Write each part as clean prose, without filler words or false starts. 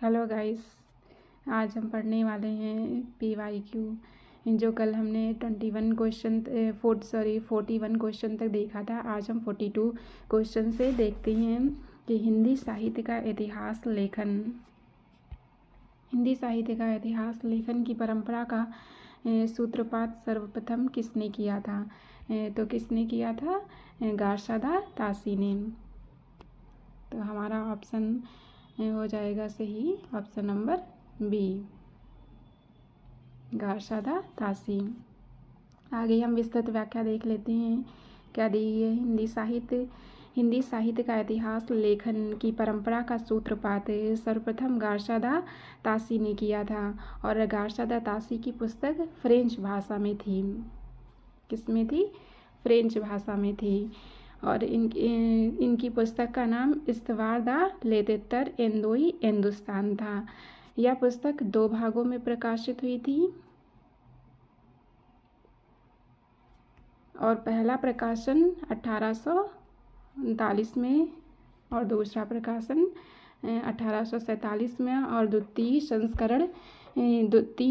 Hello guys, आज हम पढ़ने वाले हैं PYQ। जो कल हमने 41 क्वेश्चन तक देखा था। आज हम 42 क्वेश्चन से देखते हैं कि हिंदी साहित्य का इतिहास लेखन। हिंदी साहित्य का इतिहास लेखन की परंपरा का सूत्रपात सर्वप्रथम किसने किया था? तो किसने किया था? गार्सादा तासी ने। तो हमारा ऑप्शन हो जाएगा सही, ऑप्शन नंबर बी, गार्सादा तासी। आगे हम विस्तृत व्याख्या देख लेते हैं क्या दी है। हिंदी साहित्य का इतिहास लेखन की परंपरा का सूत्रपात सर्वप्रथम गार्सादा तासी ने किया था और गार्सादा तासी की पुस्तक फ्रेंच भाषा में थी। किसमें थी? फ्रेंच भाषा में थी। और इनकी पुस्तक का नाम इस्तवार दा लेतेत्तर एंदोई हिंदुस्तान था। यह पुस्तक 2 भागों में प्रकाशित हुई थी और पहला प्रकाशन 1839 में और दूसरा प्रकाशन 1847 में और द्वितीय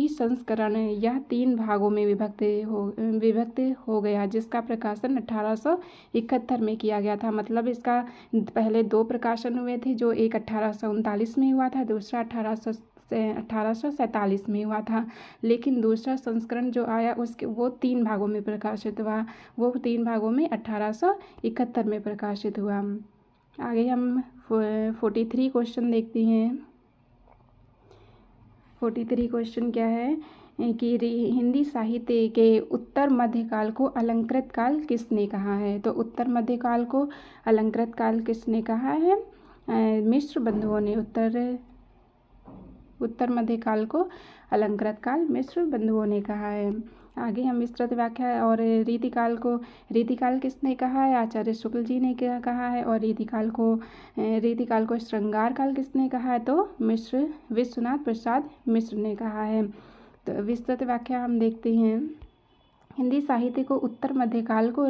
संस्करण यह 3 भागों में विभक्त हो गया, जिसका प्रकाशन 1871 में किया गया था। मतलब इसका पहले 2 प्रकाशन हुए थे, जो एक 1839 में हुआ था, दूसरा 1847 में हुआ था। लेकिन दूसरा संस्करण जो आया वो 3 भागों में प्रकाशित हुआ। वो 3 भागों में 1871 में प्रकाशित हुआ। आगे हम 43 क्वेश्चन देखते हैं। 43 क्वेश्चन क्या है कि हिंदी साहित्य के उत्तर मध्यकाल को अलंकृत काल किसने कहा है? तो उत्तर मध्यकाल को अलंकृत काल किसने कहा है? मिश्र बंधुओं ने उत्तर मध्यकाल को अलंकृत काल मिश्र बंधुओं ने कहा है। आगे हम विस्तृत व्याख्या और रीतिकाल किसने कहा है? आचार्य शुक्ल जी ने कहा है। और रीतिकाल को श्रृंगार काल किसने कहा है? तो विश्वनाथ प्रसाद मिश्र ने कहा है। तो विस्तृत व्याख्या हम देखते हैं। हिंदी साहित्य को उत्तर मध्यकाल को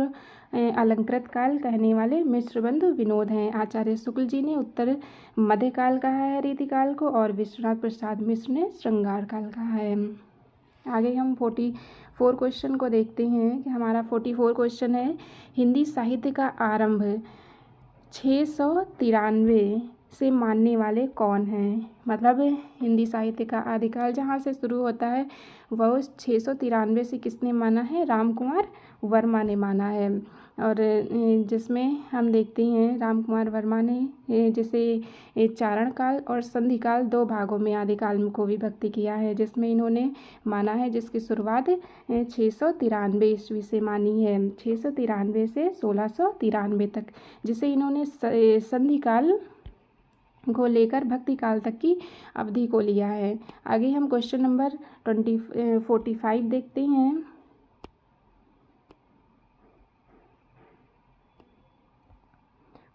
अलंकृत काल कहने वाले मिश्र बंधु विनोद हैं। आचार्य शुक्ल जी ने उत्तर मध्यकाल कहा है रीतिकाल को और विश्वनाथ प्रसाद मिश्र ने श्रृंगार काल कहा है। आगे हम 44 क्वेश्चन को देखते हैं कि हमारा 44 क्वेश्चन है, हिंदी साहित्य का आरंभ 693 से मानने वाले कौन हैं? मतलब हिंदी साहित्य का आदिकाल जहाँ से शुरू होता है वह 693 से किसने माना है? रामकुमार वर्मा ने माना है। और जिसमें हम देखते हैं रामकुमार वर्मा ने जिसे चारण काल और संधि काल 2 भागों में आदिकाल को विभक्त किया है, जिसमें इन्होंने माना है जिसकी शुरुआत 693 ईस्वी से मानी है, 693 से 1693 तक, जिसे इन्होंने संधि काल को लेकर भक्ति काल तक की अवधि को लिया है। आगे हम क्वेश्चन नंबर 45 देखते हैं।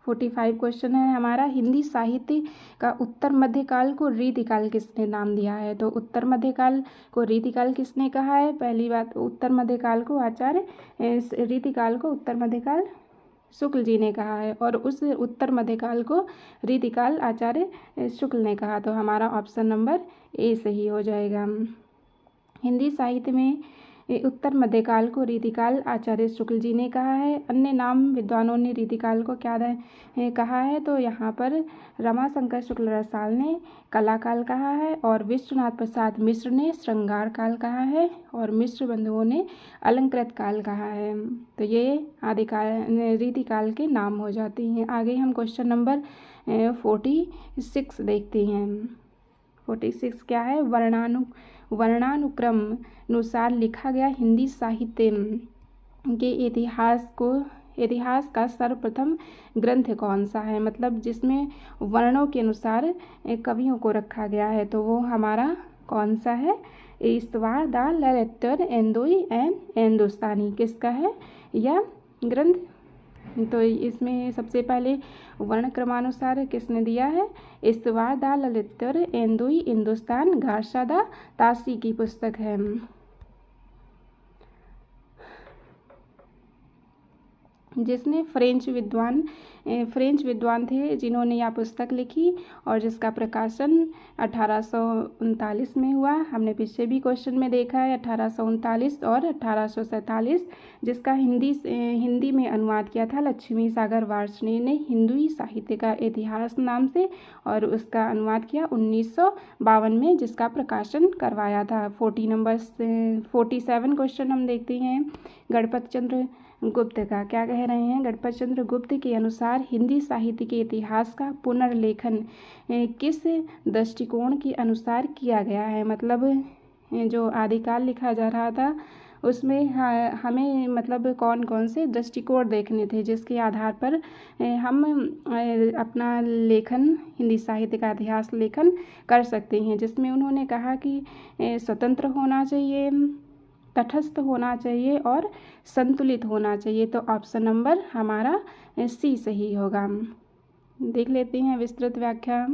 45 क्वेश्चन है हमारा, हिंदी साहित्य का उत्तर मध्यकाल को रीतिकाल किसने नाम दिया है? तो उत्तर मध्यकाल को रीतिकाल किसने कहा है? पहली बात, उत्तर मध्यकाल को रीतिकाल को उत्तर मध्यकाल शुक्ल जी ने कहा है और उस उत्तर मध्यकाल को रीतिकाल आचार्य शुक्ल ने कहा। तो हमारा ऑप्शन नंबर ए सही हो जाएगा। हिंदी साहित्य में उत्तर मध्यकाल को रीतिकाल आचार्य शुक्ल जी ने कहा है। अन्य नाम विद्वानों ने रीतिकाल को क्या कहा है? तो यहाँ पर रमाशंकर शुक्ल रसाल ने कला काल कहा है और विश्वनाथ प्रसाद मिश्र ने श्रृंगार काल कहा है और मिश्र बंधुओं ने अलंकृत काल कहा है। तो ये रीतिकाल के नाम हो जाते हैं। आगे हम क्वेश्चन नंबर 46 देखते हैं। 46 क्या है? वर्णानुक्रम अनुसार लिखा गया हिंदी साहित्य के इतिहास का सर्वप्रथम ग्रंथ कौन सा है? मतलब जिसमें वर्णों के अनुसार कवियों को रखा गया है, तो वो हमारा कौन सा है? इस्तवार दा लेतेत्तर एंदोई हिंदुस्तानी किसका है यह ग्रंथ? तो इसमें सबसे पहले वर्ण क्रमानुसार किसने दिया है? इस्तवार दा ललितर एंदुई हिंदुस्तान गार्सादा तासी की पुस्तक है। जिसने फ्रेंच विद्वान थे जिन्होंने यह पुस्तक लिखी और जिसका प्रकाशन 1839 में हुआ। हमने पीछे भी क्वेश्चन में देखा है 1839 और 1847, जिसका हिंदी में अनुवाद किया था लक्ष्मी सागर वार्ष्णेय ने हिंदी साहित्य का इतिहास नाम से, और उसका अनुवाद किया 1952 में, जिसका प्रकाशन करवाया था। 47 क्वेश्चन हम देखते हैं गणपत चंद्र गुप्त का। क्या कह रहे हैं? गणपत चंद्र गुप्त के अनुसार हिंदी साहित्य के इतिहास का पुनर्लेखन किस दृष्टिकोण के अनुसार किया गया है? मतलब जो आदिकाल लिखा जा रहा था उसमें हमें मतलब कौन कौन से दृष्टिकोण देखने थे जिसके आधार पर हम अपना लेखन, हिंदी साहित्य का इतिहास लेखन कर सकते हैं। जिसमें उन्होंने कहा कि स्वतंत्र होना चाहिए, तटस्थ होना चाहिए और संतुलित होना चाहिए। तो ऑप्शन नंबर हमारा सी सही होगा। देख लेते हैं विस्तृत व्याख्या।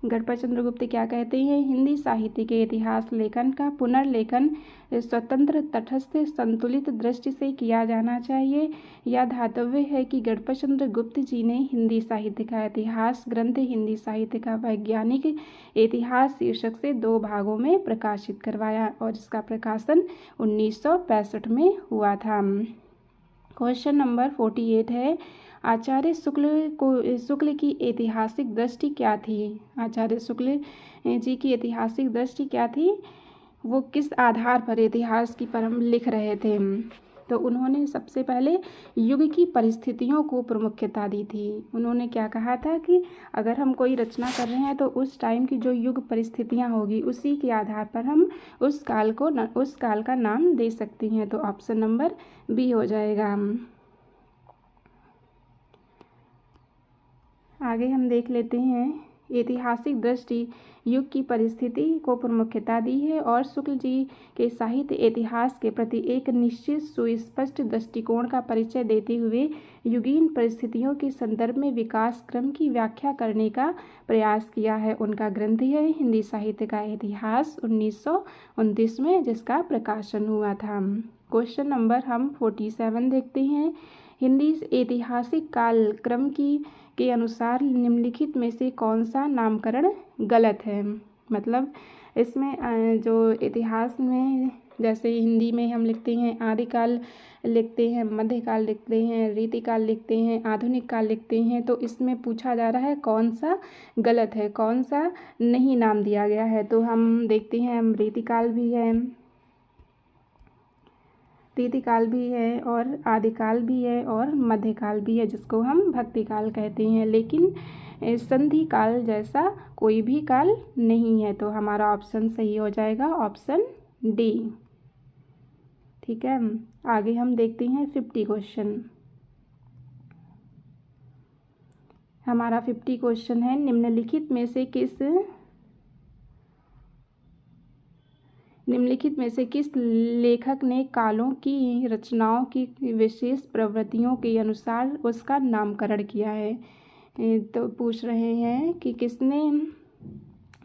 गणपत चंद्र गुप्त क्या कहते हैं? हिंदी साहित्य के इतिहास लेखन का पुनर्लेखन स्वतंत्र, तटस्थ, संतुलित दृष्टि से किया जाना चाहिए। यह धातव्य है कि गणपत चंद्र गुप्त जी ने हिंदी साहित्य का इतिहास ग्रंथ हिंदी साहित्य का वैज्ञानिक इतिहास शीर्षक से 2 भागों में प्रकाशित करवाया और इसका प्रकाशन 1965 में हुआ था। क्वेश्चन नंबर 48 है, आचार्य शुक्ल की ऐतिहासिक दृष्टि क्या थी? आचार्य शुक्ल जी की ऐतिहासिक दृष्टि क्या थी? वो किस आधार पर इतिहास की परम लिख रहे थे? तो उन्होंने सबसे पहले युग की परिस्थितियों को प्रमुखता दी थी। उन्होंने क्या कहा था कि अगर हम कोई रचना कर रहे हैं तो उस टाइम की जो युग परिस्थितियां होगी उसी के आधार पर हम उस काल का नाम दे सकते हैं। तो ऑप्शन नंबर बी हो जाएगा। आगे हम देख लेते हैं, ऐतिहासिक दृष्टि युग की परिस्थिति को प्रमुखता दी है और शुक्ल जी के साहित्य इतिहास के प्रति एक निश्चित सुस्पष्ट दृष्टिकोण का परिचय देते हुए युगीन परिस्थितियों के संदर्भ में विकास क्रम की व्याख्या करने का प्रयास किया है। उनका ग्रंथ है हिंदी साहित्य का इतिहास 1929 में, जिसका प्रकाशन हुआ था। क्वेश्चन नंबर हम 47 देखते हैं, हिंदी ऐतिहासिक काल क्रम के अनुसार निम्नलिखित में से कौन सा नामकरण गलत है? मतलब इसमें जो इतिहास में जैसे हिंदी में हम लिखते हैं आदिकाल लिखते हैं, मध्यकाल लिखते हैं, रीतिकाल लिखते हैं, आधुनिक काल लिखते हैं, तो इसमें पूछा जा रहा है कौन सा गलत है, कौन सा नहीं नाम दिया गया है। तो हम देखते हैं रीतिकाल भी है, रीतिकाल भी है और आदिकाल भी है और मध्यकाल भी है, जिसको हम भक्तिकाल कहते हैं। लेकिन संधि काल जैसा कोई भी काल नहीं है। तो हमारा ऑप्शन सही हो जाएगा, ऑप्शन डी। ठीक है, आगे हम देखते हैं 50 क्वेश्चन। हमारा 50 क्वेश्चन है, निम्नलिखित में से किस लेखक ने कालों की रचनाओं की विशेष प्रवृत्तियों के अनुसार उसका नामकरण किया है? तो पूछ रहे हैं कि किसने,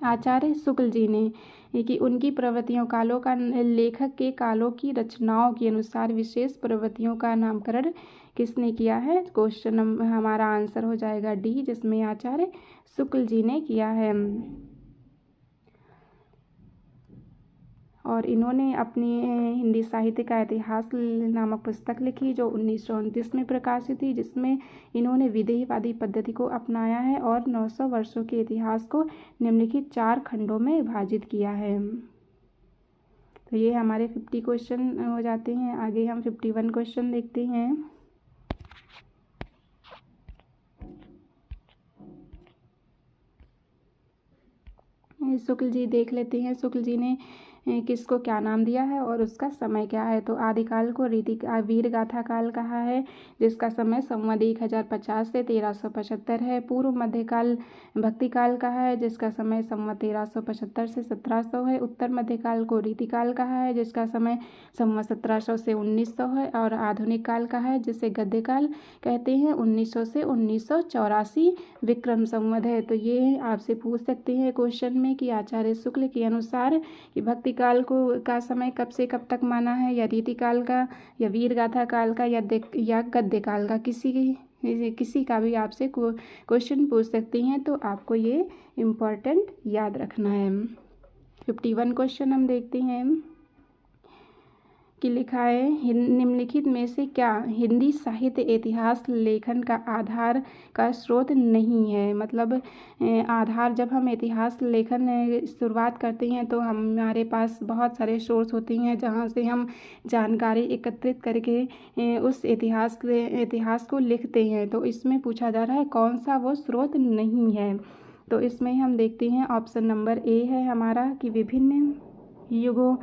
आचार्य शुक्ल जी ने, कि उनकी प्रवृत्तियों कालों का लेखक के कालों की रचनाओं के अनुसार विशेष प्रवृत्तियों का नामकरण किसने किया है? क्वेश्चन हमारा आंसर हो जाएगा डी, जिसमें आचार्य शुक्ल जी ने किया है। और इन्होंने अपनी हिंदी साहित्य का इतिहास नामक पुस्तक लिखी जो 1929 में प्रकाशित थी, जिसमें इन्होंने विधेयवादी पद्धति को अपनाया है और 900 वर्षों के इतिहास को निम्नलिखित 4 खंडों में विभाजित किया है। तो ये हमारे 50 क्वेश्चन हो जाते हैं। आगे हम 51 क्वेश्चन देखते हैं। शुक्ल जी देख लेते हैं, शुक्ल जी ने किसको क्या नाम दिया है और उसका समय क्या है। तो आदिकाल को वीर गाथा काल कहा है, जिसका समय संवत 1050 से 1375 है। पूर्व मध्यकाल भक्तिकाल कहा है, जिसका समय संवत 1375 से 1700 है। उत्तर मध्यकाल को रीतिकाल कहा है, जिसका समय संवत 1700 से 1900 है। और आधुनिक काल कहा है, जिसे गद्यकाल कहते हैं, 1900 से 1984 विक्रम संवत है। तो ये आपसे पूछ सकते हैं क्वेश्चन में कि आचार्य शुक्ल के अनुसार कि भक्ति रीतिकाल का समय कब से कब तक माना है, या रीतिकाल का, या वीर गाथा काल का, या गद्य काल का। किसी का भी आपसे क्वेश्चन पूछ सकती हैं, तो आपको ये इम्पोर्टेंट याद रखना है। 51 क्वेश्चन हम देखते हैं कि लिखा है निम्नलिखित में से क्या हिंदी साहित्य इतिहास लेखन का आधार का स्रोत नहीं है। मतलब आधार, जब हम इतिहास लेखन शुरुआत करते हैं तो हमारे पास बहुत सारे सोर्स होते हैं जहाँ से हम जानकारी एकत्रित करके उस इतिहास को लिखते हैं। तो इसमें पूछा जा रहा है कौन सा वो स्रोत नहीं है। तो इसमें हम देखते हैं ऑप्शन नंबर ए है हमारा कि विभिन्न युगों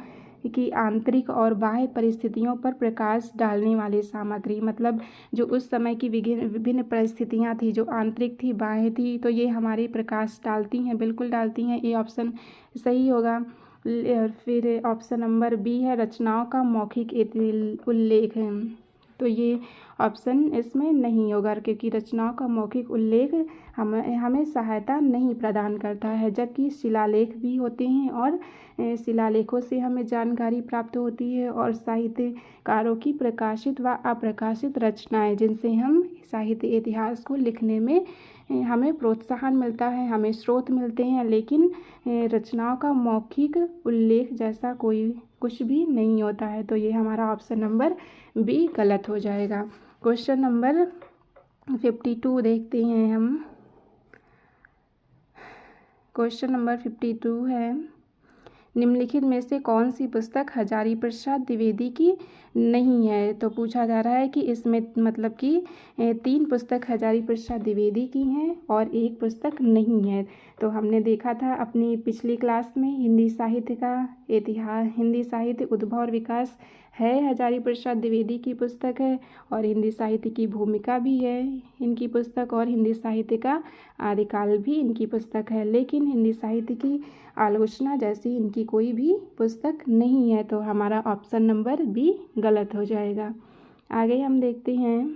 की आंतरिक और बाह्य परिस्थितियों पर प्रकाश डालने वाली सामग्री। मतलब जो उस समय की विभिन्न परिस्थितियां थी, जो आंतरिक थी, बाह्य थी, तो ये हमारी प्रकाश डालती हैं, बिल्कुल डालती हैं। ये ऑप्शन सही होगा। फिर ऑप्शन नंबर बी है रचनाओं का मौखिक उल्लेख है। तो ये ऑप्शन इसमें नहीं होगा, क्योंकि रचनाओं का मौखिक उल्लेख हमें सहायता नहीं प्रदान करता है। जबकि शिलालेख भी होते हैं और शिलालेखों से हमें जानकारी प्राप्त होती है, और साहित्यकारों की प्रकाशित व अप्रकाशित रचनाएं, जिनसे हम साहित्य इतिहास को लिखने में हमें प्रोत्साहन मिलता है, हमें स्रोत मिलते हैं। लेकिन रचनाओं का मौखिक उल्लेख जैसा कुछ भी नहीं होता है। तो ये हमारा ऑप्शन नंबर बी गलत हो जाएगा। क्वेश्चन नंबर 52 देखते हैं हम। क्वेश्चन नंबर 52 है निम्नलिखित में से कौन सी पुस्तक हजारी प्रसाद द्विवेदी की नहीं है। तो पूछा जा रहा है कि इसमें मतलब कि 3 पुस्तक हजारी प्रसाद द्विवेदी की हैं और 1 पुस्तक नहीं है। तो हमने देखा था अपनी पिछली क्लास में हिंदी साहित्य का इतिहास, हिंदी साहित्य उद्भव और विकास है, हजारी प्रसाद द्विवेदी की पुस्तक है, और हिंदी साहित्य की भूमिका भी है इनकी पुस्तक, और हिंदी साहित्य का आदिकाल भी इनकी पुस्तक है। लेकिन हिंदी साहित्य की आलोचना जैसी इनकी कोई भी पुस्तक नहीं है। तो हमारा ऑप्शन नंबर बी गलत हो जाएगा। आगे हम देखते हैं,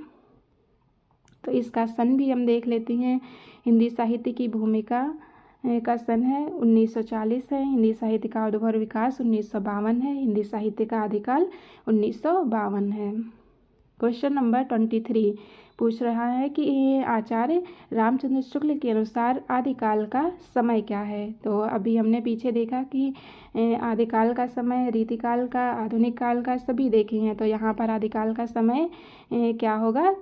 तो इसका सन भी हम देख लेते हैं। हिंदी साहित्य की भूमिका का सन है 1940 है। हिंदी साहित्य का उद्भव और विकास 1952 है। हिंदी साहित्य का आदिकाल 1952 है। क्वेश्चन नंबर 23 पूछ रहा है कि आचार्य रामचंद्र शुक्ल के अनुसार आदिकाल का समय क्या है। तो अभी हमने पीछे देखा कि आदिकाल का समय, रीतिकाल का, आधुनिक काल का सभी देखे हैं। तो यहाँ पर आदिकाल का समय क्या होगा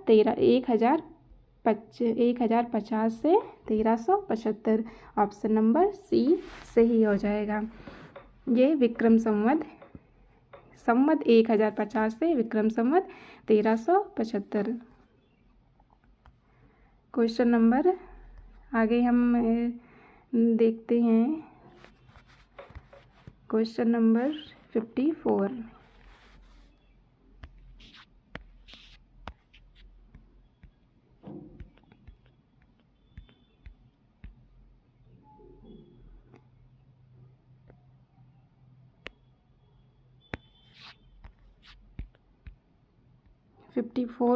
1050 से 1375। ऑप्शन नंबर सी सही हो जाएगा। ये विक्रम संवत 1050 से विक्रम संवत 1375। क्वेश्चन नंबर आगे हम देखते हैं। क्वेश्चन नंबर 54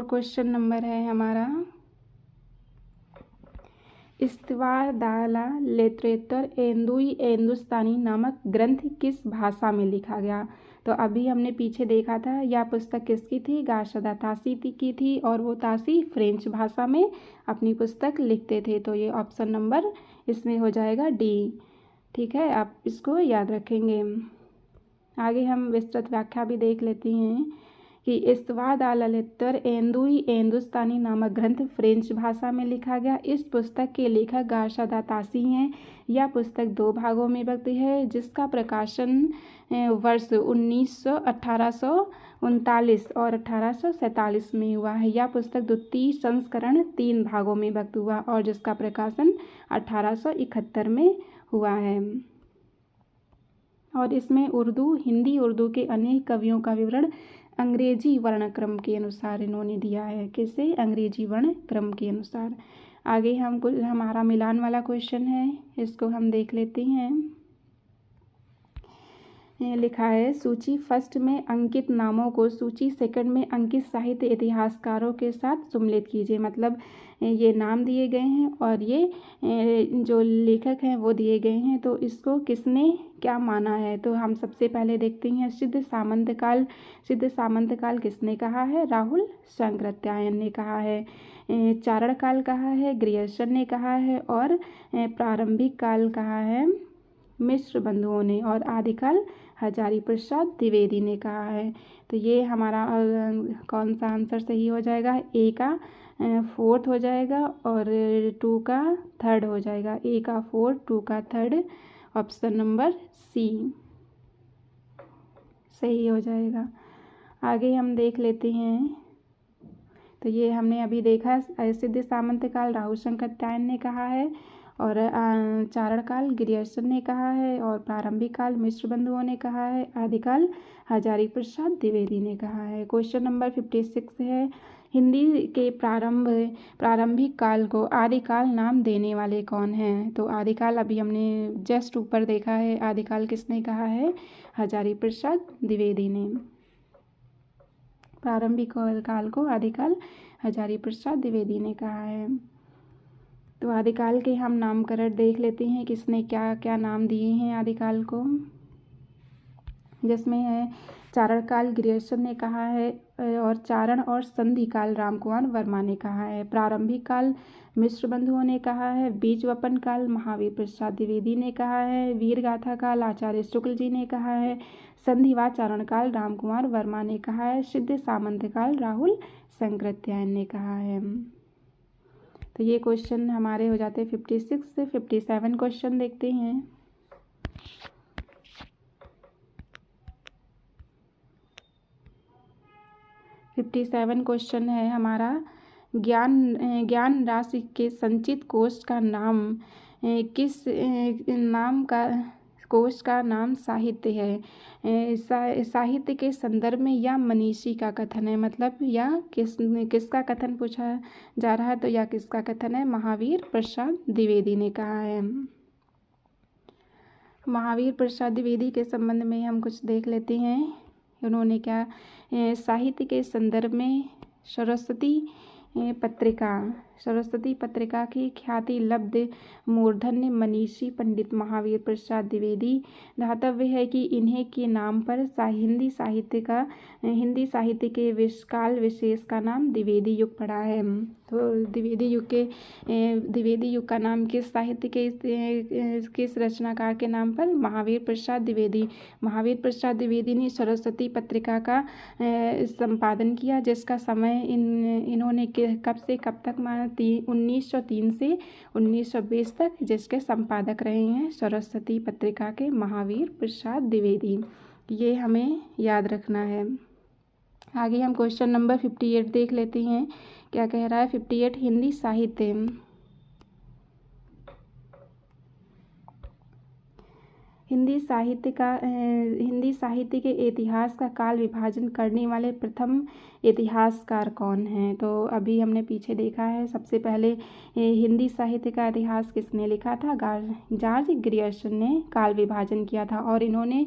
क्वेश्चन नंबर है हमारा इस्तवादाला लेत्रेतर एंदुई एंदुस्तानी नामक ग्रंथ किस भाषा में लिखा गया। तो अभी हमने पीछे देखा था यह पुस्तक किसकी थी, गार्शदा तासी की थी, और वो तासी फ्रेंच भाषा में अपनी पुस्तक लिखते थे। तो ये ऑप्शन नंबर इसमें हो जाएगा डी। ठीक है, आप इसको याद रखेंगे। आगे हम विस्तृत व्याख्या भी देख लेते हैं कि इस्तवादाला लेत्रेतर एंदुई एंदुस्तानी नामक ग्रंथ फ्रेंच भाषा में लिखा गया। इस पुस्तक के लेखक गार्शदा तासी हैं। यह पुस्तक 2 भागों में विभक्त है, जिसका प्रकाशन वर्ष 1839 और 1847 में हुआ है। यह पुस्तक द्वितीय संस्करण 3 भागों में विभक्त हुआ, और जिसका प्रकाशन 1871 में हुआ है। और इसमें हिंदी उर्दू के अनेक कवियों का विवरण अंग्रेजी वर्णक्रम के अनुसार इन्होंने दिया है। किसे? अंग्रेजी वर्णक्रम के अनुसार। आगे हमारा मिलान वाला क्वेश्चन है, इसको हम देख लेते हैं लिखा है, सूची फर्स्ट में अंकित नामों को सूची सेकंड में अंकित साहित्य इतिहासकारों के साथ सम्मिलित कीजिए। मतलब ये नाम दिए गए हैं और ये जो लेखक हैं वो दिए गए हैं, तो इसको किसने क्या माना है। तो हम सबसे पहले देखते हैं सिद्ध सामंत काल। सिद्ध सामंत काल किसने कहा है? राहुल शंकराचार्य ने कहा है। चारण काल कहा है, ग्रियर्सन ने कहा है, और प्रारंभिक काल कहा है मिश्र बंधुओं ने, और आदिकाल हजारी प्रसाद द्विवेदी ने कहा है। तो ये हमारा कौन सा आंसर सही हो जाएगा? ए का फोर्थ हो जाएगा और 2 का थर्ड हो जाएगा। ए का फोर्थ, 2 का थर्ड, ऑप्शन नंबर सी सही हो जाएगा। आगे हम देख लेते हैं। तो ये हमने अभी देखा, सिद्ध सामंत काल राहुल शंकराचार्य ने कहा है, और चारण काल ग्रियर्सन ने कहा है, और प्रारंभिक काल मिश्र बंधुओं ने कहा है, आदिकाल हजारी प्रसाद द्विवेदी ने कहा है। क्वेश्चन नंबर 56 है, हिंदी के प्रारंभिक काल को आदिकाल नाम देने वाले कौन हैं? तो आदिकाल अभी हमने जस्ट ऊपर देखा है, आदिकाल किसने कहा है? हजारी प्रसाद द्विवेदी ने। प्रारंभिक काल को आदिकाल हजारी प्रसाद द्विवेदी ने कहा है। तो आदिकाल के हम नामकरण देख लेते हैं, किसने क्या क्या नाम दिए हैं आदिकाल को। जिसमें है चारण काल ग्रियर्सन ने कहा है, और चारण और संधि काल रामकुमार वर्मा ने कहा है। प्रारंभिक काल मिश्र बंधुओं ने कहा है। बीज वपन काल महावीर प्रसाद द्विवेदी ने कहा है। वीर गाथा काल आचार्य शुक्ल जी ने कहा है। संधि व चारण काल रामकुमार वर्मा ने कहा है। सिद्ध सामंत काल राहुल शंकराचार्य ने कहा है। तो ये क्वेश्चन हमारे हो जाते हैं 56 से 57 क्वेश्चन देखते हैं। फिफ्टी 57 क्वेश्चन है हमारा, ज्ञान राशि के संचित कोष का नाम किस नाम का कोष का नाम साहित्य है? साहित्य के संदर्भ में या मनीषी का कथन है, मतलब या किसका कथन पूछा जा रहा है, तो या किसका कथन है? महावीर प्रसाद द्विवेदी ने कहा है। महावीर प्रसाद द्विवेदी के संबंध में हम कुछ देख लेते हैं। उन्होंने क्या साहित्य के संदर्भ में सरस्वती पत्रिका की ख्याति लब्ध मूर्धन्य मनीषी पंडित महावीर प्रसाद द्विवेदी, धातव्य है कि इन्हें के नाम पर हिंदी साहित्य के काल विशेष का नाम द्विवेदी युग पड़ा है। तो द्विवेदी युग का नाम किस साहित्य के किस रचनाकार के नाम पर? महावीर प्रसाद द्विवेदी। महावीर प्रसाद द्विवेदी ने सरस्वती पत्रिका का संपादन किया, जिसका समय इन्होंने कब से कब तक माना? 1903 से 1920 तक, जिसके संपादक रहे हैं सरस्वती पत्रिका के महावीर प्रसाद द्विवेदी। ये हमें याद रखना है। आगे हम क्वेश्चन नंबर 58 देख लेते हैं, क्या कह रहा है 58। हिंदी साहित्य के इतिहास का काल विभाजन करने वाले प्रथम इतिहासकार कौन हैं? तो अभी हमने पीछे देखा है, सबसे पहले हिंदी साहित्य का इतिहास किसने लिखा था? जॉर्ज ग्रियर्सन ने काल विभाजन किया था। और इन्होंने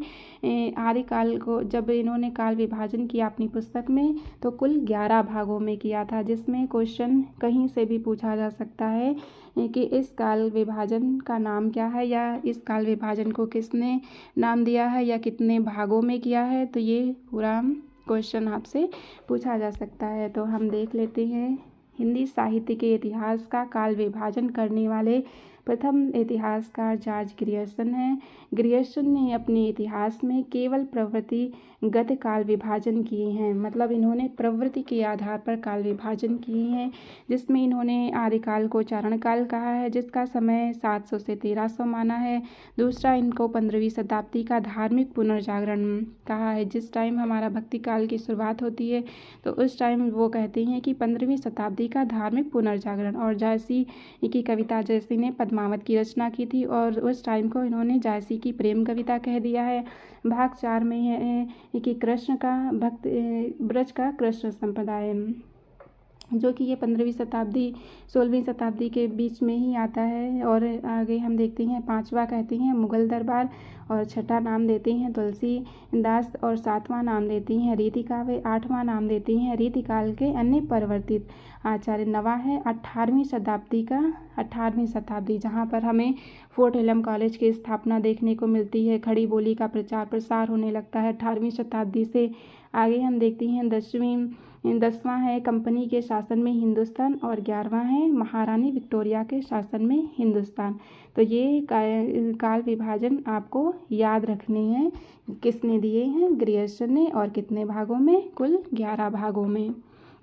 आदिकाल को जब इन्होंने काल विभाजन किया अपनी पुस्तक में, तो कुल 11 भागों में किया था, जिसमें क्वेश्चन कहीं से भी पूछा जा सकता है कि इस काल विभाजन का नाम क्या है, या इस काल विभाजन को किसने नाम दिया है, या कितने भागों में किया है। तो ये पूरा क्वेश्चन आपसे पूछा जा सकता है। तो हम देख लेते हैं, हिंदी साहित्य के इतिहास का काल विभाजन करने वाले प्रथम इतिहासकार जॉर्ज ग्रियर्सन हैं। ग्रियर्सन ने अपने इतिहास में केवल प्रवृत्तिगत काल विभाजन किए हैं, मतलब इन्होंने प्रवृत्ति के आधार पर काल विभाजन किए हैं, जिसमें इन्होंने आदिकाल को चारण काल कहा है, जिसका समय 700 से 1300 माना है। दूसरा, इनको 15वीं शताब्दी का धार्मिक पुनर्जागरण कहा है। जिस टाइम हमारा भक्ति काल की शुरुआत होती है, तो उस टाइम वो कहते हैं कि 15वीं शताब्दी का धार्मिक पुनर्जागरण। और जायसी की कविता जैसी ने पद्मावत की रचना की थी, और उस टाइम को इन्होंने जायसी की प्रेम कविता कह दिया है। भाग 4 में है कि कृष्ण का भक्त ब्रज का कृष्ण संप्रदाय। जो कि ये 15वीं शताब्दी 16वीं शताब्दी के बीच में ही आता है। और आगे हम देखते हैं 5वां कहती हैं मुग़ल दरबार, और 6ठा नाम देती हैं तुलसीदास, और 7वां नाम देती हैं रीति काव्य, 8वां नाम देती हैं रीतिकाल के अन्य परिवर्तित आचार्य। 9वां है 18वीं शताब्दी का 18वीं शताब्दी, जहाँ पर हमें फोर्ट विलियम कॉलेज की स्थापना देखने को मिलती है। खड़ी बोली का प्रचार प्रसार होने लगता है 18वीं शताब्दी से। आगे हम देखते हैं 10वां है कंपनी के शासन में हिंदुस्तान, और 11वां है महारानी विक्टोरिया के शासन में हिंदुस्तान। तो ये काल विभाजन आपको याद रखने हैं। किसने दिए हैं? ग्रियर्सन ने। और कितने भागों में? कुल 11 भागों में।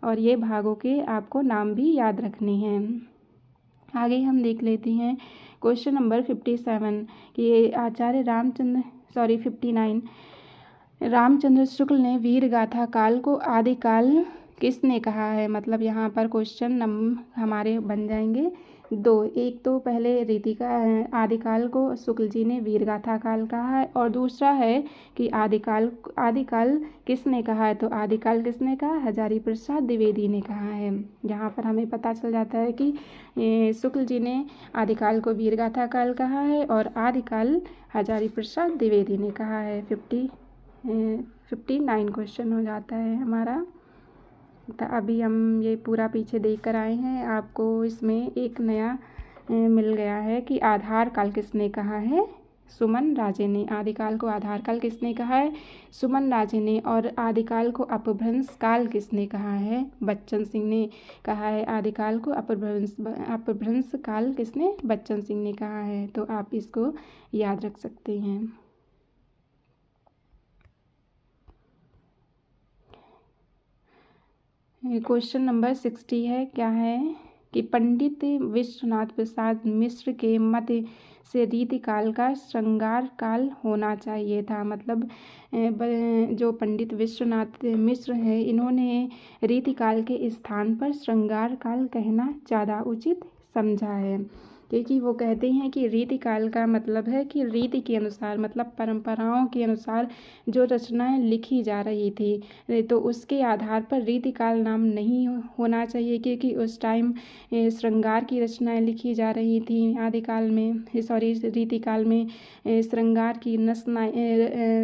और ये भागों के आपको नाम भी याद रखने हैं। आगे हम देख लेते हैं क्वेश्चन नंबर 57 कि आचार्य 59 रामचंद्र शुक्ल ने वीर गाथा काल को आदिकाल किसने कहा है? मतलब यहाँ पर क्वेश्चन हमारे बन जाएंगे 2। एक तो पहले रीतिका आदिकाल को शुक्ल जी ने वीर गाथा काल कहा है, और दूसरा है कि आदिकाल किसने कहा है? तो आदिकाल किसने कहा? हजारी प्रसाद द्विवेदी ने कहा है। यहाँ पर हमें पता चल जाता है कि शुक्ल जी ने आदिकाल को वीर गाथा काल कहा है, और आदिकाल हजारी प्रसाद द्विवेदी ने कहा है। 59 क्वेश्चन हो जाता है हमारा। तो अभी हम ये पूरा पीछे देख कर आए हैं। आपको इसमें एक नया मिल गया है कि आधार काल किसने कहा है? सुमन राजे ने। आदिकाल को आधार काल किसने कहा है? सुमन राजे ने। और आदिकाल को अपभ्रंश काल किसने कहा है? बच्चन सिंह ने कहा है। आदिकाल को अपभ्रंश काल किसने? बच्चन सिंह ने कहा है। तो आप इसको याद रख सकते हैं। क्वेश्चन नंबर 60 है, क्या है कि पंडित विश्वनाथ प्रसाद मिश्र के मत से रीतिकाल का श्रृंगार काल होना चाहिए था। मतलब जो पंडित विश्वनाथ मिश्र है, इन्होंने रीतिकाल के स्थान पर श्रृंगार काल कहना ज़्यादा उचित समझा है, क्योंकि वो कहते हैं कि रीतिकाल का मतलब है कि रीति के अनुसार, मतलब परंपराओं के अनुसार जो रचनाएं लिखी जा रही थी, तो उसके आधार पर रीतिकाल नाम नहीं होना चाहिए, क्योंकि उस टाइम श्रृंगार की रचनाएं लिखी जा रही थी। आदिकाल में रीतिकाल में श्रृंगार की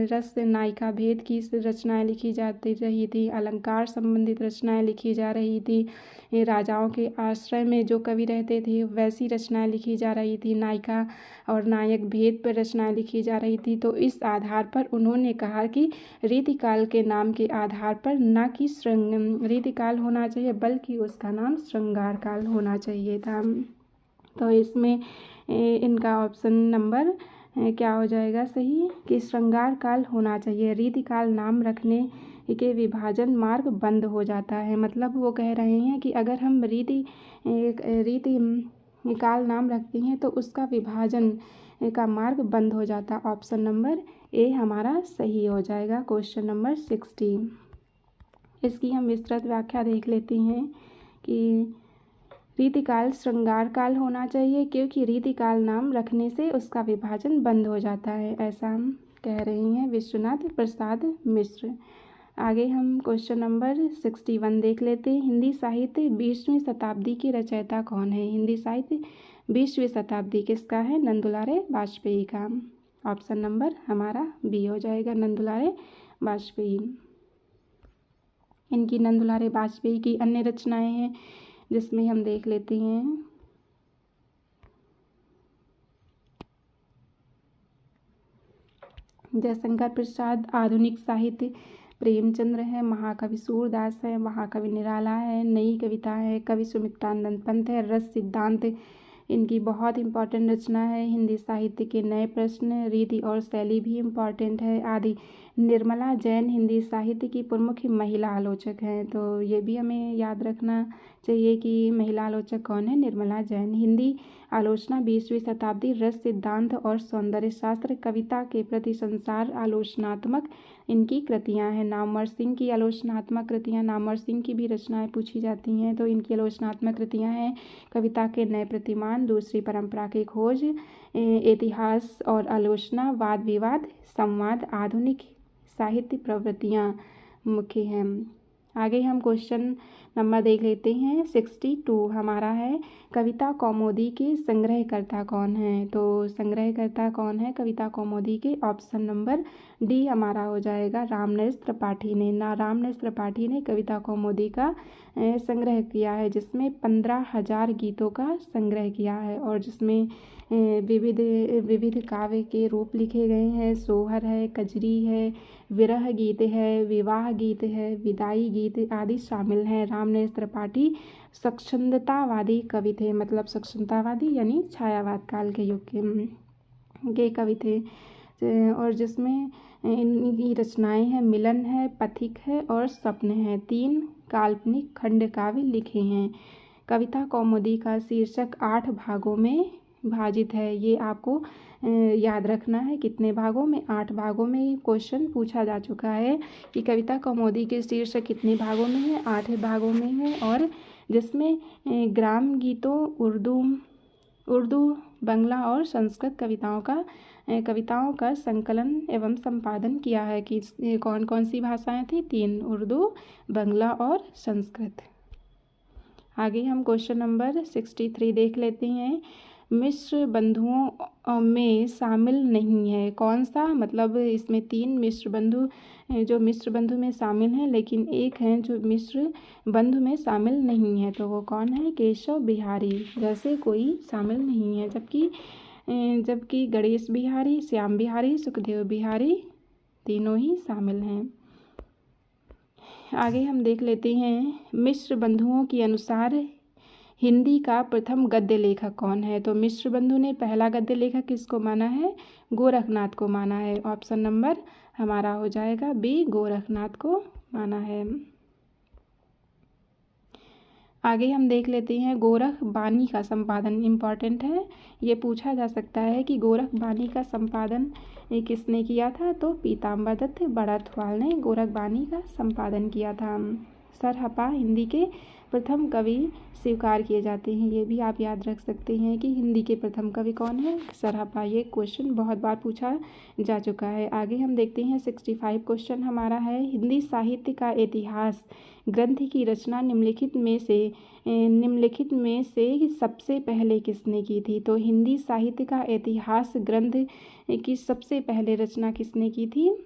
रस नायिका भेद की रचनाएं लिखी जाती रही थी, अलंकार संबंधित रचनाएं लिखी जा रही थी, राजाओं के आश्रय में जो कवि रहते थे वैसी रचनाएं लिखी जा रही थी, नायिका और नायक भेद पर रचनाएं लिखी जा रही थी। तो इस आधार पर उन्होंने कहा कि रीतिकाल के नाम के आधार पर न कि रीतिकाल होना चाहिए, बल्कि उसका नाम श्रृंगार काल होना चाहिए था। तो इसमें इनका ऑप्शन नंबर क्या हो जाएगा सही, कि श्रृंगार काल होना चाहिए। रीतिकाल नाम रखने के विभाजन मार्ग बंद हो जाता है। मतलब वो कह रहे हैं कि अगर हम रीति काल नाम रखते हैं तो उसका विभाजन का मार्ग बंद हो जाता। ऑप्शन नंबर ए हमारा सही हो जाएगा। क्वेश्चन नंबर 60, इसकी हम विस्तृत व्याख्या देख लेते हैं कि रीतिकाल श्रृंगार काल होना चाहिए, क्योंकि रीतिकाल नाम रखने से उसका विभाजन बंद हो जाता है, ऐसा हम कह रहे हैं विश्वनाथ प्रसाद मिश्र। आगे हम क्वेश्चन नंबर 61 देख लेते हैं। हिंदी साहित्य 20वीं शताब्दी के रचयिता कौन है? हिंदी साहित्य 20वीं शताब्दी किसका है? नंदुलारे वाजपेयी का। ऑप्शन नंबर हमारा बी हो जाएगा, नंदुलारे वाजपेयी। इनकी नंदुलारे वाजपेयी की अन्य रचनाएं हैं, जिसमें हम देख लेते हैं जयशंकर प्रसाद आधुनिक साहित्य, प्रेमचंद्र है, महाकवि सूरदास है, महाकवि निराला है, नई कविता है, कवि सुमित्रानंद पंत है, रस सिद्धांत इनकी बहुत इंपॉर्टेंट रचना है। हिंदी साहित्य के नए प्रश्न, रीति और शैली भी इम्पॉर्टेंट है आदि। निर्मला जैन हिंदी साहित्य की प्रमुख महिला आलोचक हैं, तो ये भी हमें याद रखना चाहिए कि महिला आलोचक कौन है? निर्मला जैन। हिंदी आलोचना 20वीं शताब्दी, रस सिद्धांत और सौंदर्य शास्त्र, कविता के प्रति संसार आलोचनात्मक इनकी कृतियां हैं। नामवर सिंह की आलोचनात्मक कृतियां, नामवर सिंह की भी रचनाएं पूछी जाती हैं, तो इनकी आलोचनात्मक कृतियां हैं कविता के नए प्रतिमान, दूसरी परंपरा की खोज, इतिहास और आलोचना, वाद विवाद, संवाद, आधुनिक साहित्य प्रवृत्तियाँ मुख्य हैं। आगे हम क्वेश्चन नंबर देख लेते हैं। 62 हमारा है, कविता कौमुदी के संग्रहकर्ता कौन है? तो संग्रहकर्ता कौन है कविता कौमुदी के? ऑप्शन नंबर डी हमारा हो जाएगा रामनरेश त्रिपाठी ने। रामनरेश त्रिपाठी ने कविता कौमुदी का संग्रह किया है, जिसमें 15,000 गीतों का संग्रह किया है और जिसमें विविध विविध काव्य के रूप लिखे गए हैं। सोहर है, कजरी है, विरह गीत है, विवाह गीत है, विदाई गीत आदि शामिल हैं। रामनरेश त्रिपाठी स्वच्छंदतावादी कवि थे, मतलब स्वच्छंदतावादी यानी छायावाद काल के युग के कवि थे। और जिसमें इनकी रचनाएं हैं मिलन है, पथिक है और स्वप्न है। 3 काल्पनिक खंड काव्य लिखे हैं। कविता कौमुदी का शीर्षक 8 भागों में विभाजित है। ये आपको याद रखना है कितने भागों में? 8 भागों में। क्वेश्चन पूछा जा चुका है कि कविता कौमुदी के शीर्षक कितने भागों में है? 8 भागों में है, और जिसमें ग्राम गीतों, उर्दू, बांग्ला और संस्कृत कविताओं का संकलन एवं संपादन किया है। कि कौन कौन सी भाषाएं थी? 3, उर्दू, बांग्ला और संस्कृत। आगे हम क्वेश्चन नंबर 63 देख लेते हैं। मिश्र बंधुओं में शामिल नहीं है कौन सा? मतलब इसमें 3 मिश्र बंधु जो मिश्र बंधु में शामिल हैं, लेकिन एक हैं जो मिश्र बंधु में शामिल नहीं है। तो वो कौन है? केशव बिहारी जैसे कोई शामिल नहीं है, जबकि गणेश बिहारी, श्याम बिहारी, सुखदेव बिहारी तीनों ही शामिल हैं। आगे हम देख लेते हैं। मिश्र बंधुओं के अनुसार हिंदी का प्रथम गद्य लेखक कौन है? तो मिश्र बंधु ने पहला गद्य लेखक किसको माना है? गोरखनाथ को माना है। ऑप्शन नंबर हमारा हो जाएगा बी, गोरखनाथ को माना है। आगे हम देख लेते हैं गोरख बानी का संपादन। इम्पॉर्टेंट है, ये पूछा जा सकता है कि गोरख बानी का संपादन किसने किया था? तो पीताम्बर दत्त बड़ाथवाल ने गोरख बानी का संपादन किया था। सरहपा हिंदी के प्रथम कवि स्वीकार किए जाते हैं। ये भी आप याद रख सकते हैं कि हिंदी के प्रथम कवि कौन है? सरहपा। ये क्वेश्चन बहुत बार पूछा जा चुका है। आगे हम देखते हैं 65 क्वेश्चन हमारा है, हिंदी साहित्य का इतिहास ग्रंथ की रचना निम्नलिखित में से सबसे पहले किसने की थी? तो हिंदी साहित्य का इतिहास ग्रंथ की सबसे पहले रचना किसने की थी?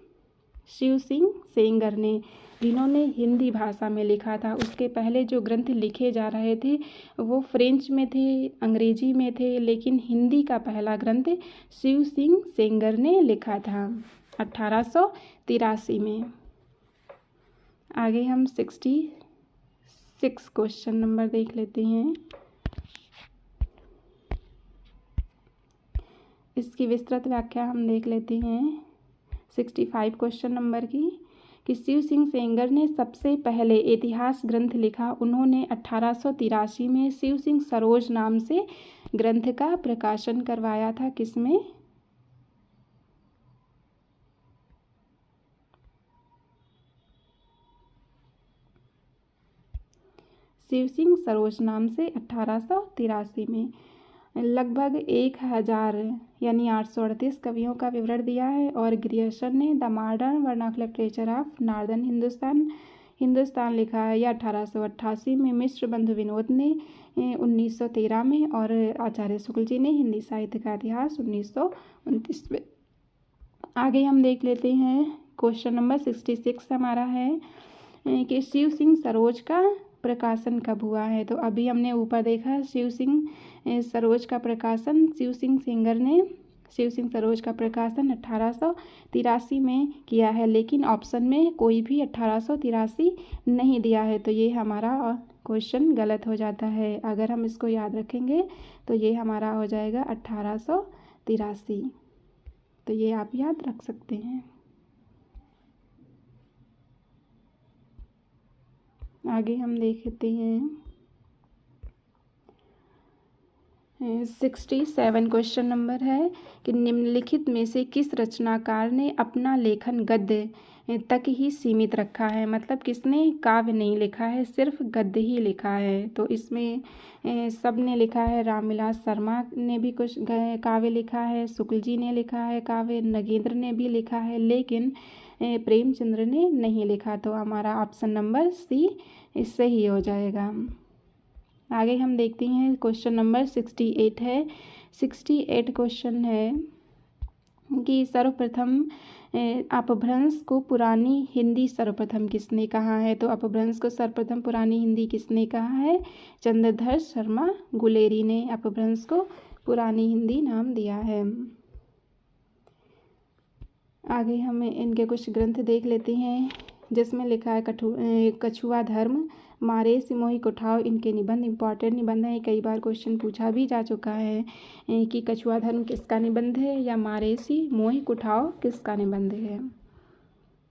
शिव सिंह सेंगर ने, जिन्होंने हिंदी भाषा में लिखा था। उसके पहले जो ग्रंथ लिखे जा रहे थे वो फ्रेंच में थे, अंग्रेजी में थे, लेकिन हिंदी का पहला ग्रंथ शिव सिंह सेंगर ने लिखा था 1883 में। आगे हम 66 क्वेश्चन नंबर देख लेते हैं। इसकी विस्तृत व्याख्या हम देख लेते हैं 65 क्वेश्चन नंबर की, कि शिव सिंह सेंगर ने सबसे पहले इतिहास ग्रंथ लिखा। उन्होंने 1883 में शिव सिंह सरोज नाम से ग्रंथ का प्रकाशन करवाया था। किसमें? शिव सिंह सरोज नाम से 1883 में। लगभग 1000 यानी 838 कवियों का विवरण दिया है। और ग्रियर्सन ने the modern vernacular literature of northern Hindustan लिखा है, यह 1888 में। मिश्र बंधु विनोद ने 1913 में, और आचार्य शुक्ल जी ने हिंदी साहित्य का इतिहास 1929 में। आगे हम देख लेते हैं क्वेश्चन नंबर 66 हमारा है कि शिव सिंह सरोज का प्रकाशन कब हुआ है? तो अभी हमने ऊपर देखा शिव सिंह सरोज का प्रकाशन शिव सिंह सेंगर ने शिव सिंह सरोज का प्रकाशन 1883 में किया है, लेकिन ऑप्शन में कोई भी 1883 नहीं दिया है, तो ये हमारा क्वेश्चन गलत हो जाता है। अगर हम इसको याद रखेंगे तो ये हमारा हो जाएगा 1883, तो ये आप याद रख सकते हैं। आगे हम देखते हैं 67 क्वेश्चन नंबर है कि निम्नलिखित में से किस रचनाकार ने अपना लेखन गद्य तक ही सीमित रखा है? मतलब किसने काव्य नहीं लिखा है, सिर्फ गद्य ही लिखा है। तो इसमें सब ने लिखा है। रामविलास शर्मा ने भी कुछ काव्य लिखा है, शुक्ल जी ने लिखा है काव्य, नगेंद्र ने भी लिखा है, लेकिन प्रेमचंद्र ने नहीं लिखा। तो हमारा ऑप्शन नंबर सी इससे ही हो जाएगा। आगे हम देखते हैं क्वेश्चन नंबर 68 है। 68 क्वेश्चन है कि सर्वप्रथम अपभ्रंश को पुरानी हिंदी सर्वप्रथम किसने कहा है। तो अपभ्रंश को सर्वप्रथम पुरानी हिंदी किसने कहा है? चंद्रधर शर्मा गुलेरी ने अपभ्रंश को पुरानी हिंदी नाम दिया है। आगे हम इनके कुछ ग्रंथ देख लेते हैं जिसमें लिखा है कछुआ धर्म, मारे सिमोही कुठाव। इनके निबंध इंपॉर्टेंट निबंध है, कई बार क्वेश्चन पूछा भी जा चुका है कि कछुआ धर्म किसका निबंध है या मारे सिमोही कुठाव किसका निबंध है।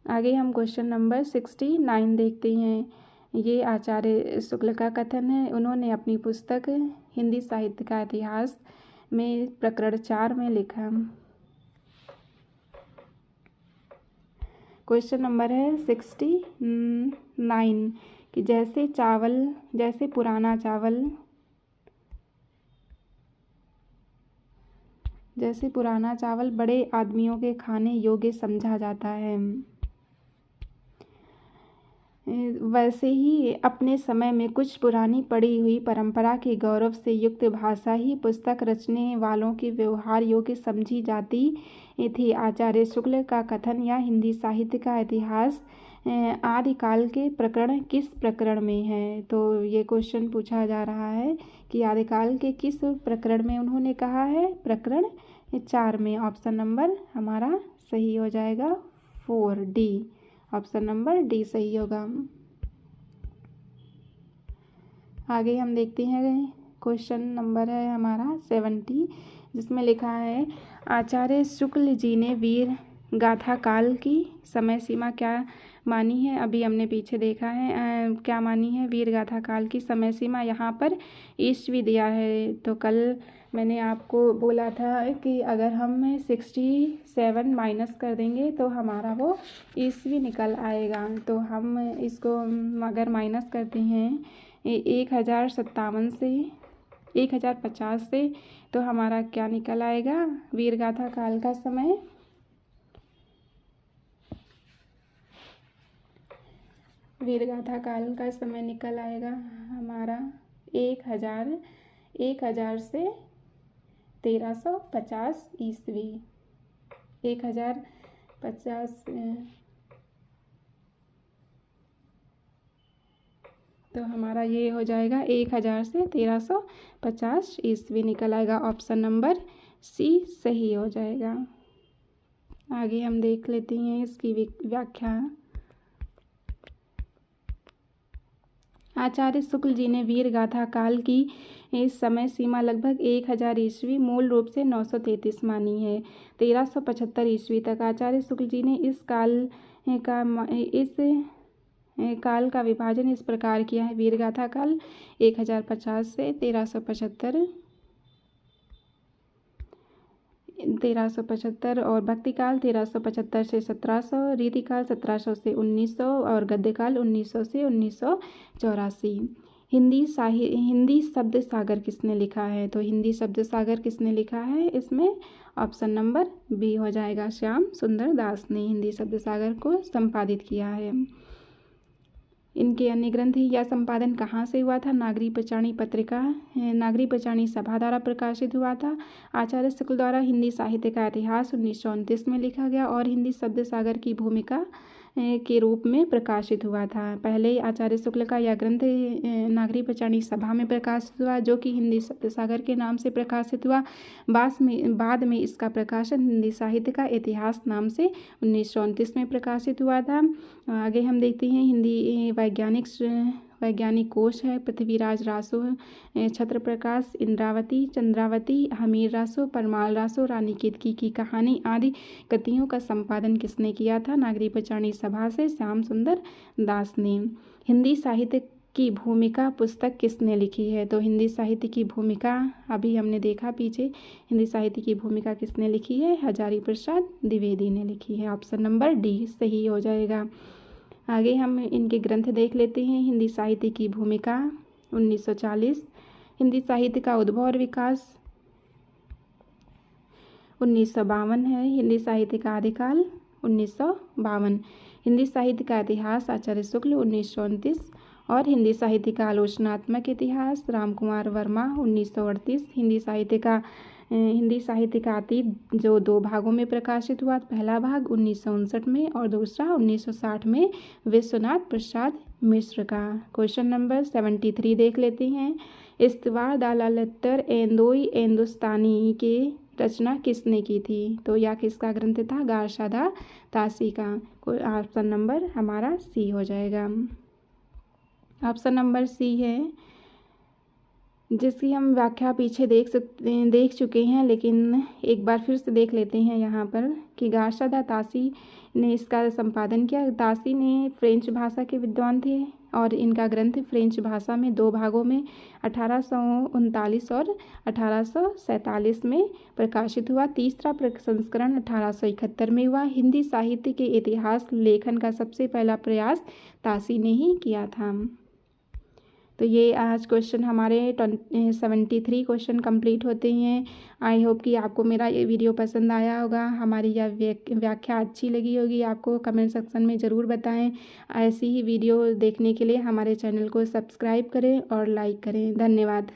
आगे हम क्वेश्चन नंबर 69 देखते हैं। ये आचार्य शुक्ल का कथन है। उन्होंने अपनी पुस्तक हिंदी साहित्य का इतिहास में प्रकरण 4 में लिखा। क्वेश्चन नंबर है 69 कि जैसे पुराना चावल बड़े आदमियों के खाने योग्य समझा जाता है, वैसे ही अपने समय में कुछ पुरानी पड़ी हुई परंपरा के गौरव से युक्त भाषा ही पुस्तक रचने वालों के व्यवहार योग्य समझी जाती थी। आचार्य शुक्ल का कथन या हिंदी साहित्य का इतिहास आदिकाल के प्रकरण किस प्रकरण में है। तो ये क्वेश्चन पूछा जा रहा है कि आदिकाल के किस प्रकरण में उन्होंने कहा है? प्रकरण 4 में। ऑप्शन नंबर हमारा सही हो जाएगा 4D। ऑप्शन नंबर डी सही होगा। आगे हम देखते हैं क्वेश्चन नंबर है हमारा 70 जिसमें लिखा है आचार्य शुक्ल जी ने वीर गाथा काल की समय सीमा क्या मानी है। अभी हमने पीछे देखा है क्या मानी है वीर गाथा काल की समय सीमा। यहाँ पर ईस्वी दिया है। तो कल मैंने आपको बोला था कि अगर हम 67 माइनस कर देंगे तो हमारा वो ईस्वी निकल आएगा। तो हम इसको अगर माइनस करते हैं 1057 से 1050 से तो हमारा क्या निकल आएगा? वीरगाथा काल का समय निकल आएगा हमारा 1000 से 1350 ईस्वी। 1050 तो हमारा ये हो जाएगा 1000 से 1350 ईस्वी निकल आएगा। ऑप्शन नंबर सी सही हो जाएगा। आगे हम देख लेते हैं इसकी व्याख्या। आचार्य शुक्ल जी ने वीर गाथा काल की इस समय सीमा लगभग 1000 ईस्वी मूल रूप से 933 मानी है। 1375 ईस्वी तक आचार्य शुक्ल जी ने इस काल का विभाजन इस प्रकार किया है। वीरगाथा काल 1050 से 1375 और भक्ति काल 1375 से 1700, रीति काल 1700 से 1900 और गद्य काल 1900 से 1984। हिंदी शब्द सागर किसने लिखा है? तो हिंदी शब्द सागर किसने लिखा है? इसमें ऑप्शन नंबर बी हो जाएगा। श्याम सुंदर दास ने हिंदी शब्द सागर को संपादित किया है। इनके अन्य ग्रंथ या संपादन कहाँ से हुआ था? नागरी पंचाणी पत्रिका नागरी पंचाणी सभा द्वारा प्रकाशित हुआ था। आचार्य शुक्ल द्वारा हिंदी साहित्य का इतिहास 1929 में लिखा गया और हिंदी शब्द सागर की भूमिका के रूप में प्रकाशित हुआ था। पहले आचार्य शुक्ल का यह ग्रंथ नागरी पंचाणी सभा में प्रकाशित हुआ जो कि हिंदी शब्द सागर के नाम से प्रकाशित हुआ। बाद में इसका प्रकाशन हिंदी साहित्य का इतिहास नाम से 1929 में प्रकाशित हुआ था। आगे हम देखते हैं हिंदी वैज्ञानिक कोश है पृथ्वीराज रासो, छत्र प्रकाश, इंद्रावती, चंद्रावती, हमीर रासो, परमाल रासो, रानी केतकी की कहानी आदि कृतियों का संपादन किसने किया था? नागरी पंचाणी सभा से श्याम सुंदर दास ने। हिंदी साहित्य की भूमिका पुस्तक किसने लिखी है? तो हिंदी साहित्य की भूमिका अभी हमने देखा पीछे, हिंदी साहित्य की भूमिका किसने लिखी है? हजारी प्रसाद द्विवेदी ने लिखी है। ऑप्शन नंबर डी सही हो जाएगा। आगे हम इनके ग्रंथ देख लेते हैं। हिंदी साहित्य की भूमिका 1940, हिंदी साहित्य का उद्भव और विकास 1952 है। हिंदी साहित्य का आदिकाल 1952। हिंदी साहित्य का इतिहास आचार्य शुक्ल 1929 और हिंदी साहित्य का आलोचनात्मक इतिहास रामकुमार वर्मा 1938। हिंदी साहित्य का अतीत जो 2 भागों में प्रकाशित हुआ, पहला भाग 1959 में और दूसरा 1960 में विश्वनाथ प्रसाद मिश्र का। क्वेश्चन नंबर 73 देख लेते हैं। इस्तवार दालालत्तर एंदोई एंदुस्तानी के रचना किसने की थी? तो यह किसका ग्रंथ था? गारशादा तासी का। ऑप्शन नंबर हमारा सी हो जाएगा। ऑप्शन नंबर सी है, जिसकी हम व्याख्या पीछे देख चुके हैं, लेकिन एक बार फिर से देख लेते हैं यहाँ पर कि गारशादा तासी ने इसका संपादन किया। तासी ने फ्रेंच भाषा के विद्वान थे और इनका ग्रंथ फ्रेंच भाषा में 2 भागों में 1839 और 1847 में प्रकाशित हुआ। तीसरा संस्करण 1871 में हुआ। हिंदी साहित्य के इतिहास लेखन का सबसे पहला प्रयास तासी ने ही किया था। तो ये आज क्वेश्चन हमारे 73 क्वेश्चन कंप्लीट होते हैं। आई होप कि आपको मेरा ये वीडियो पसंद आया होगा, हमारी यह व्याख्या अच्छी लगी होगी आपको। कमेंट सेक्शन में ज़रूर बताएं। ऐसी ही वीडियो देखने के लिए हमारे चैनल को सब्सक्राइब करें और लाइक करें। धन्यवाद।